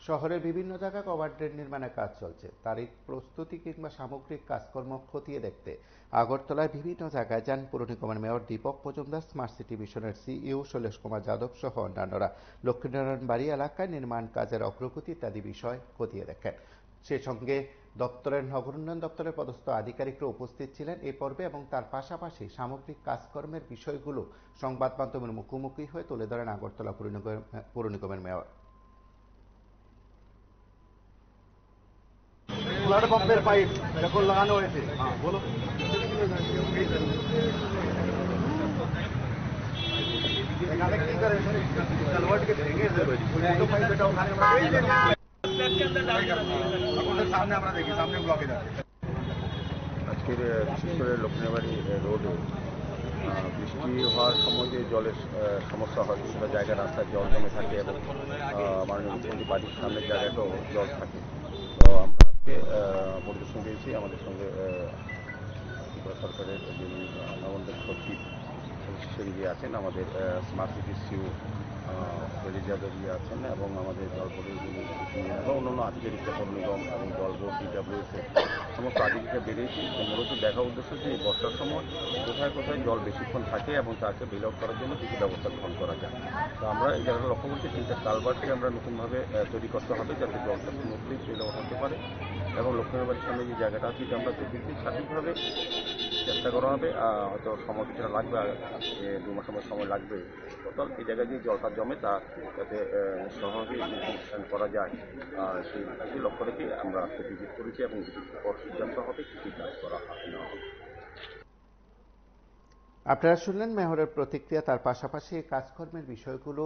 শহরের বিভিন্ন জায়গায় কভার ড্রেন নির্মাণের কাজ চলছে, তারই প্রস্তুতি কিংবা সামগ্রিক কাজকর্ম খতিয়ে দেখতে আগরতলায় বিভিন্ন জায়গায় যান পৌর নিগমের mayor Dipak Majumdar, smart city মিশনের সিইও শৈলেশ কুমার যাদব সহ অন্যান্যরা। লক্ষ্মীনারায়ণ বাড়ি এলাকায় নির্মাণ কাজের অগ্রগতি ইত্যাদি বিষয় খতিয়ে দেখেন। সে সঙ্গে নগর উন্নয়ন দপ্তরের পদস্থ আধিকারিকরা উপস্থিত ছিলেন এই পর্বে এবং তার পাশাপাশি সামগ্রিক কাজকর্মের বিষয়গুলো সংবাদ মাধ্যমের মুখোমুখি হয়ে তুলে ধরেন আগরতলা পৌর নিগমের মেয়র। সোলার পাম্পের পাইপ যখন লাগানো হয়েছে, বলো এখানে কি করে কালভার্টকে ভেঙে দেবে, তো পাইপ এটা ওখানে সামনে আমরা দেখি, সামনে ব্লকে যাচ্ছে। আজকের বিশেষ করে লক্ষ্মীবাড়ি রোডে বৃষ্টি হওয়ার সময় যে জলের সমস্যা হয়, কিছুটা জায়গায় রাস্তায় জল জমে থাকে এবং মাননীয় মুখ্যমন্ত্রী বাড়ির সামনের জায়গাটাও জল থাকে। তো আমরা আজকে পরিদর্শন দিয়েছি। আমাদের সঙ্গে ত্রিপুরা সরকারের যিনি নবন্দর সচিব সেনজি আছেন, আমাদের smart city CO Shailesh Yadav আছেন এবং আমাদের জল বোর্ডের যিনি এবং অন্যান্য আধিকারিকরা, পৌর নিগম এবং জল বোর্ড, ডিডব্লিউএস সমস্ত আধিকারিকরা বেরিয়েছি। মূলত দেখার উদ্দেশ্য যে এই বর্ষার সময় কোথায় কোথায় জল বেশিক্ষণ থাকে এবং তাকে বেল আউট করার জন্য কিছু ব্যবস্থা গ্রহণ করা যায়। তো আমরা এই জায়গাটা লক্ষ্য করছি, 3টা কালভার্টকে আমরা নতুনভাবে তৈরি করতে হবে যাতে জলটা স্মুথলি বেল আউট হতে পারে এবং লক্ষ্মীবাড়ির সামনে যে জায়গাটা আছে এটা আমরা দেখেছি সঠিকভাবে চেষ্টা করা হবে। হয়তো সময় কিছুটা লাগবে, 2 মাস সময় লাগবে টোটাল। এই জায়গায় যে জলটা জমে তা যাতে সহজেই করা যায়, সেই দিকে লক্ষ্য রেখে আমরা আজকে ভিজিট করেছি এবং ভিজিটের পর সিদ্ধান্ত হবে কী কাজ করা নেওয়া হবে। আপনারা শুনলেন মেয়রের প্রতিক্রিয়া। তার পাশাপাশি এই কাজকর্মের বিষয়গুলো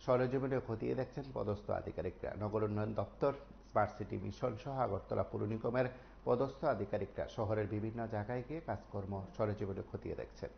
সরেজমিনে খতিয়ে দেখছেন পদস্থ আধিকারিকরা। নগর উন্নয়ন দপ্তর, স্মার্ট সিটি মিশন সহ আগরতলা পৌর নিগমের পদস্থ আধিকারিকরা শহরের বিভিন্ন জায়গায় গিয়ে কাজকর্ম সরেজমিনে খতিয়ে দেখছেন।